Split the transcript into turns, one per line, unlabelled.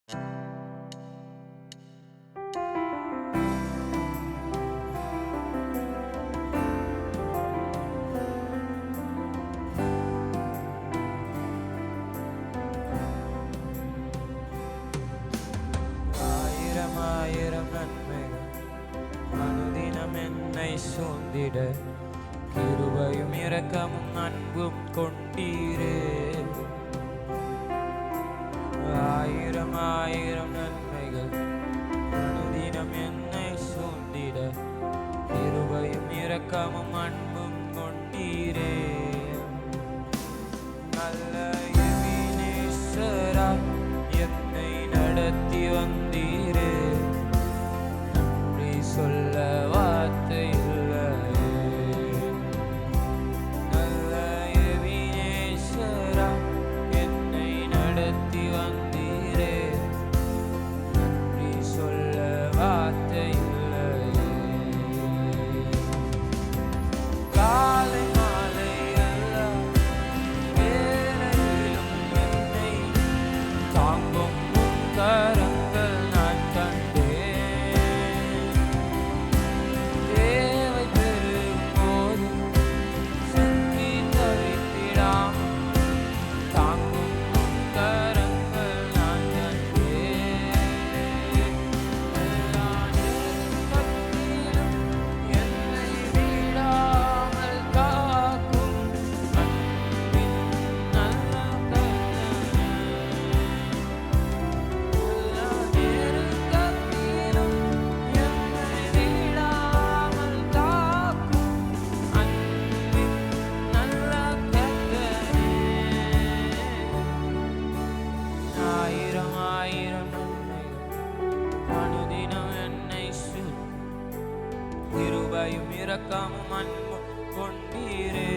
ஆயிரம் ஆயிரம் நன்மைகள் அனுதினம் என்னை சூழ்ந்திட கிருபையும் இரக்கமும் அன்பும் கொண்டீரே. ஆயிரம் ஆயிரம் நன்மைகள் அனுதினம் என்னை சூழ்ந்திட கிருபையும் இரக்கமும் அன்பும் கொண்டீரே. நல்ல எபினேசரா என்னை நடத்தி வந்தீரே. நன்றி சொல்ல வார்த்தை இல்லையே. நல்ல எபினேசரா என்னை நடத்தி வந்தீரே. நன்றி சொல்ல வார்த்தை இல்லையே. காலை மாலை எல்லா வேளையிலும் என்னை தாங்கும் உம் கரங்கள் நான் கண்டேன். தேவை பெருகும் போது சிக்கி தவித்திடாமல் தாங்கும் உம் கரங்கள் நான் கண்டேன். எல்லா நெருக்கத்திலும் என்னை விடாமல் காக்கும் அன்பின் நல்ல கர்த்தரே. எல்லா நெருக்கத்திலும் என்னை விடாமல் காக்கும் அன்பின் நல்ல கர்த்தரே. ஆயிரம் ஆயிரம் நன்மைகள் அனுதினம் என்னை கிருபையும் இரக்கமும் அன்பும் கொண்டீரே.